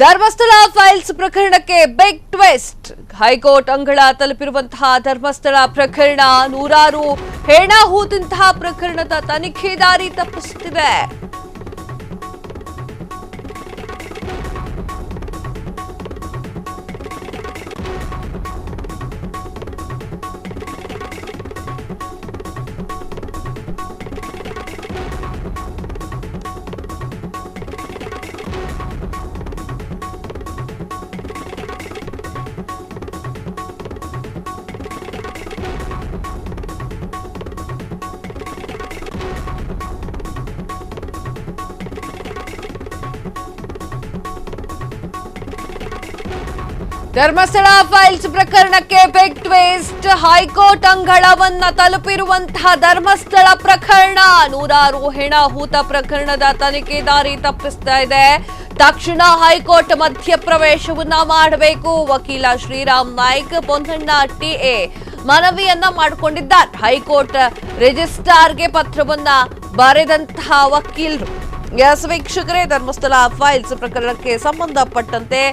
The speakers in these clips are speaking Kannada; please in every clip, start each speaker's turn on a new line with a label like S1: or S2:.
S1: ಧರ್ಮಸ್ಥಳ ಫೈಲ್ಸ್ ಪ್ರಕರಣಕ್ಕೆ ಬಿಗ್ ಟ್ವಿಸ್ಟ್. ಹೈಕೋರ್ಟ್ ಅಂಗಳ ತಲುಪಿರುವಂತಹ ಧರ್ಮಸ್ಥಳ ಪ್ರಕರಣ ನೂರಾರು ಹೆಣಾಹುತಿಂತಹ ಪ್ರಕರಣದ ತನಿಖೆ ದಾರಿ ತಪ್ಪಿಸುತ್ತಿದೆ. ಧರ್ಮಸ್ಥಳ ಫೈಲ್ಸ್ ಪ್ರಕರಣಕ್ಕೆ ಬಿಗ್ ಟ್ವಿಸ್ಟ್. ಹೈಕೋರ್ಟ್ ಅಂಗಳವನ್ನ ತಲುಪಿರುವಂತಹ ಧರ್ಮಸ್ಥಳ ಪ್ರಕರಣ ನೂರಾರು ಹೆಣಾಹುತ ಪ್ರಕರಣದ ತನಿಖೆ ದಾರಿ ತಪ್ಪಿಸ್ತಾ ಇದೆ. ತಕ್ಷಣ ಹೈಕೋರ್ಟ್ ಮಧ್ಯಪ್ರವೇಶವನ್ನ ಮಾಡಬೇಕು. ವಕೀಲ ಶ್ರೀರಾಮ್ ನಾಯ್ಕ್ ಪೊನ್ನಣ್ಣ ಟಿಎ ಮನವಿಯನ್ನ ಮಾಡಿಕೊಂಡಿದ್ದಾರೆ. ಹೈಕೋರ್ಟ್ ರಿಜಿಸ್ಟ್ರಾರ್ಗೆ ಪತ್ರವನ್ನ ಬರೆದಂತಹ ವಕೀಲರು. ಎಸ್ ವೀಕ್ಷಕರೇ, ಧರ್ಮಸ್ಥಳ ಫೈಲ್ಸ್ ಪ್ರಕರಣಕ್ಕೆ ಸಂಬಂಧಪಟ್ಟಂತೆ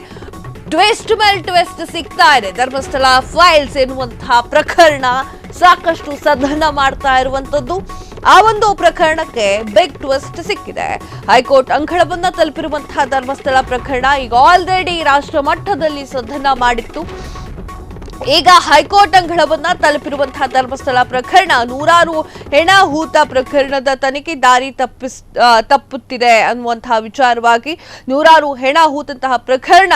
S1: ಟ್ವಿಸ್ಟ್ ಮೇಲೆ ಟ್ವಿಸ್ಟ್ ಸಿಗ್ತಾ ಇದೆ. ಧರ್ಮಸ್ಥಳ ಫೈಲ್ಸ್ ಎನ್ನುವಂತಹ ಪ್ರಕರಣ ಸಾಕಷ್ಟು ಸದನ ಮಾಡ್ತಾ ಇರುವಂತದ್ದು. ಆ ಒಂದು ಪ್ರಕರಣಕ್ಕೆ ಬಿಗ್ ಟ್ವಿಸ್ಟ್ ಸಿಕ್ಕಿದೆ. ಹೈಕೋರ್ಟ್ ಅಂಗಳವನ್ನ ತಲುಪಿರುವಂತಹ ಧರ್ಮಸ್ಥಳ ಪ್ರಕರಣ ಈಗ ಆಲ್ರೆಡಿ ರಾಷ್ಟ್ರ ಮಟ್ಟದಲ್ಲಿ ಸದನ ಮಾಡಿತ್ತು. ಈಗ ಹೈಕೋರ್ಟ್ ಅಂಗಳವನ್ನ ತಲುಪಿರುವಂತಹ ಧರ್ಮಸ್ಥಳ ಪ್ರಕರಣ ನೂರಾರು ಹೆಣಾಹುತ ಪ್ರಕರಣದ ತನಿಖೆ ದಾರಿ ತಪ್ಪುತ್ತಿದೆ ಅನ್ನುವಂತಹ ವಿಚಾರವಾಗಿ ನೂರಾರು ಹೆಣಾಹುತಂತಹ ಪ್ರಕರಣ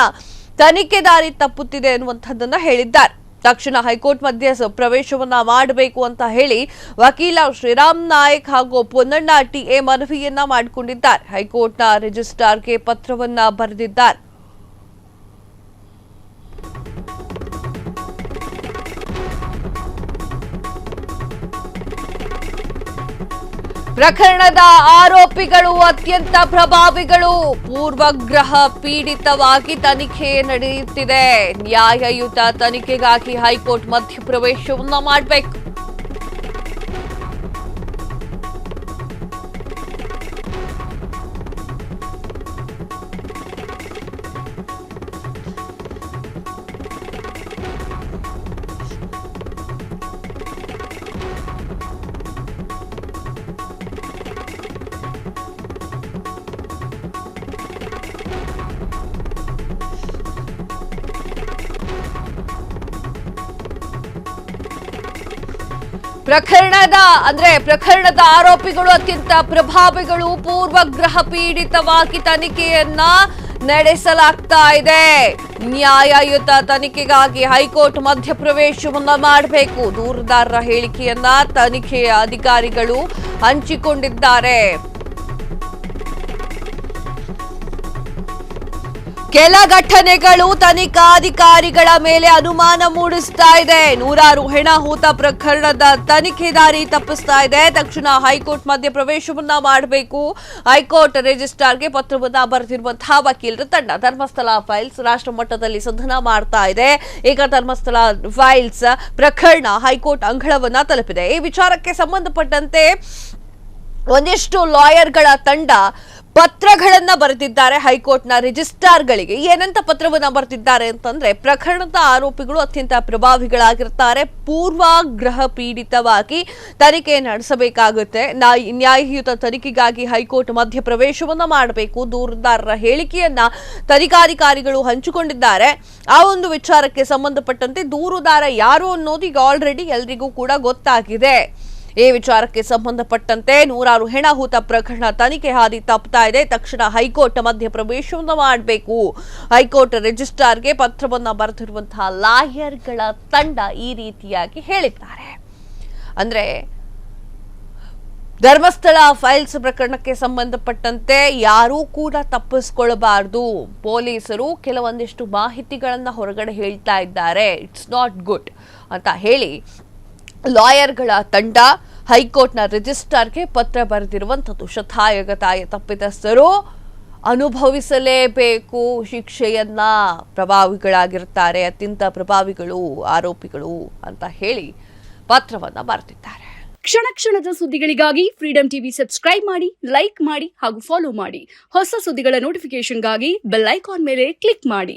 S1: ತನಿಖೆ ದಾರಿ ತಪ್ಪುತ್ತಿದೆ ಅನ್ನುವಂಥದ್ದನ್ನ ಹೇಳಿದ್ದಾರೆ. ತಕ್ಷಣ ಹೈಕೋರ್ಟ್ ಮಧ್ಯ ಪ್ರವೇಶವನ್ನ ಮಾಡಬೇಕು ಅಂತ ಹೇಳಿ ವಕೀಲ ಶ್ರೀರಾಮ್ ನಾಯ್ಕ್ ಹಾಗೂ ಪೊನ್ನಣ್ಣ ಟಿಎ ಮನವಿಯನ್ನ ಮಾಡಿಕೊಂಡಿದ್ದಾರೆ. ಹೈಕೋರ್ಟ್ನ ರಿಜಿಸ್ಟ್ರಾರ್ಗೆ ಪತ್ರವನ್ನ ಬರೆದಿದ್ದಾರೆ. ಪ್ರಕರಣದ ಆರೋಪಿಗಳು ಅತ್ಯಂತ ಪ್ರಭಾವಿಗಳು. ಪೂರ್ವಗ್ರಹ ಪೀಡಿತವಾಗಿ ತನಿಖೆ ನಡೆಯುತ್ತಿದೆ. ನ್ಯಾಯಯುತ ತನಿಖೆಗಾಗಿ ಹೈಕೋರ್ಟ್ ಮಧ್ಯಪ್ರವೇಶವನ್ನ ಮಾಡಬೇಕು. ಪ್ರಕರಣದ ಆರೋಪಿಗಳು ಅತ್ಯಂತ ಪ್ರಭಾವಿಗಳು. ಪೂರ್ವಗ್ರಹ ಪೀಡಿತವಾಗಿ ತನಿಖೆಯನ್ನ ನಡೆಸಲಾಗ್ತಾ ಇದೆ. ನ್ಯಾಯಯುತ ತನಿಖೆಗಾಗಿ ಹೈಕೋರ್ಟ್ ಮಧ್ಯಪ್ರವೇಶವನ್ನ ಮಾಡಬೇಕು. ದೂರುದಾರರ ಹೇಳಿಕೆಯನ್ನ ತನಿಖೆಯ ಅಧಿಕಾರಿಗಳು ಹಂಚಿಕೊಂಡಿದ್ದಾರೆ. ಕೆಲ ಘಟನೆಗಳು ತನಿಖಾಧಿಕಾರಿಗಳ ಮೇಲೆ ಅನುಮಾನ ಮೂಡಿಸ್ತಾ ಇದೆ. ನೂರಾರು ಹೆಣಾಹುತ ಪ್ರಕರಣದ ತನಿಖೆ ದಾರಿ ತಪ್ಪಿಸ್ತಾ ಇದೆ. ತಕ್ಷಣ ಹೈಕೋರ್ಟ್ ಮಧ್ಯಪ್ರವೇಶವನ್ನ ಮಾಡಬೇಕು. ಹೈಕೋರ್ಟ್ ರಿಜಿಸ್ಟ್ರಾರ್ಗೆ ಪತ್ರವನ್ನ ಬರೆದಿರುವಂತಹ ವಕೀಲರ ತಂಡ ಧರ್ಮಸ್ಥಳ ಫೈಲ್ಸ್ ರಾಷ್ಟ್ರ ಮಟ್ಟದಲ್ಲಿ ಸದನ ಮಾಡ್ತಾ ಇದೆ. ಈಗ ಧರ್ಮಸ್ಥಳ ಫೈಲ್ಸ್ ಪ್ರಕರಣ ಹೈಕೋರ್ಟ್ ಅಂಗಳವನ್ನ ತಲುಪಿದೆ. ಈ ವಿಚಾರಕ್ಕೆ ಸಂಬಂಧಪಟ್ಟಂತೆ ಒಂದಿಷ್ಟು ಲಾಯರ್ಗಳ ತಂಡ ಪತ್ರಗಳನ್ನ ಬರೆದಿದ್ದಾರೆ ಹೈಕೋರ್ಟ್ನ ರಿಜಿಸ್ಟ್ರಾರ್ಗಳಿಗೆ. ಏನಂತ ಪತ್ರವನ್ನ ಬರೆದಿದ್ದಾರೆ ಅಂತಂದ್ರೆ, ಪ್ರಕರಣದ ಆರೋಪಿಗಳು ಅತ್ಯಂತ ಪ್ರಭಾವಿಗಳಾಗಿರ್ತಾರೆ. ಪೂರ್ವಗ್ರಹ ಪೀಡಿತವಾಗಿ ತನಿಖೆ ನಡೆಸಬೇಕಾಗುತ್ತೆ. ನ್ಯಾಯಯುತ ತನಿಖೆಗಾಗಿ ಹೈಕೋರ್ಟ್ ಮಧ್ಯಪ್ರವೇಶವನ್ನ ಮಾಡಬೇಕು. ದೂರುದಾರರ ಹೇಳಿಕೆಯನ್ನ ತನಿಖಾಧಿಕಾರಿಗಳು ಹಂಚಿಕೊಂಡಿದ್ದಾರೆ. ಆ ಒಂದು ವಿಚಾರಕ್ಕೆ ಸಂಬಂಧಪಟ್ಟಂತೆ ದೂರುದಾರ ಯಾರು ಅನ್ನೋದು ಈಗ ಆಲ್ರೆಡಿ ಎಲ್ರಿಗೂ ಕೂಡ ಗೊತ್ತಾಗಿದೆ. ಈ ವಿಚಾರಕ್ಕೆ ಸಂಬಂಧಪಟ್ಟಂತೆ ನೂರಾರು ಹೆಣಾಹುತ ಪ್ರಕರಣ ತನಿಖೆ ಹಾದಿ ತಪ್ಪುತ್ತಾ ಇದೆ. ತಕ್ಷಣ ಹೈಕೋರ್ಟ್ ಮಧ್ಯಪ್ರವೇಶವನ್ನ ಮಾಡಬೇಕು. ಹೈಕೋರ್ಟ್ ರಿಜಿಸ್ಟ್ರಾರ್ಗೆ ಪತ್ರವನ್ನ ಬರೆದಿರುವಂತಹ ಲಾಯರ್ಗಳ ತಂಡ ಈ ರೀತಿಯಾಗಿ ಹೇಳಿದ್ದಾರೆ. ಅಂದ್ರೆ ಧರ್ಮಸ್ಥಳ ಫೈಲ್ಸ್ ಪ್ರಕರಣಕ್ಕೆ ಸಂಬಂಧಪಟ್ಟಂತೆ ಯಾರೂ ಕೂಡ ತಪ್ಪಿಸಿಕೊಳ್ಳಬಾರದು. ಪೊಲೀಸರು ಕೆಲವೊಂದಿಷ್ಟು ಮಾಹಿತಿಗಳನ್ನ ಹೊರಗಡೆ ಹೇಳ್ತಾ ಇದ್ದಾರೆ. ಇಟ್ಸ್ ನಾಟ್ ಗುಡ್ ಅಂತ ಹೇಳಿ ಲಾಯರ್ಗಳ ತಂಡ ಹೈಕೋರ್ಟ್ನ ರಿಜಿಸ್ಟ್ರಾರ್ಗೆ ಪತ್ರ ಬರೆದಿರುವಂಥದ್ದು. ಶತಾಯಗತಾಯ ತಪ್ಪಿತಸ್ಥರು ಅನುಭವಿಸಲೇಬೇಕು ಶಿಕ್ಷೆಯನ್ನ. ಪ್ರಭಾವಿಗಳಾಗಿರ್ತಾರೆ, ಅತ್ಯಂತ ಪ್ರಭಾವಿಗಳು ಆರೋಪಿಗಳು ಅಂತ ಹೇಳಿ ಪತ್ರವನ್ನ ಬರೆದಿದ್ದಾರೆ.
S2: ಕ್ಷಣ ಕ್ಷಣದ ಸುದ್ದಿಗಳಿಗಾಗಿ ಫ್ರೀಡಂ ಟಿವಿ ಸಬ್ಸ್ಕ್ರೈಬ್ ಮಾಡಿ, ಲೈಕ್ ಮಾಡಿ ಹಾಗೂ ಫಾಲೋ ಮಾಡಿ. ಹೊಸ ಸುದ್ದಿಗಳ ನೋಟಿಫಿಕೇಶನ್ಗಾಗಿ ಬೆಲ್ ಐಕಾನ್ ಮೇಲೆ ಕ್ಲಿಕ್ ಮಾಡಿ.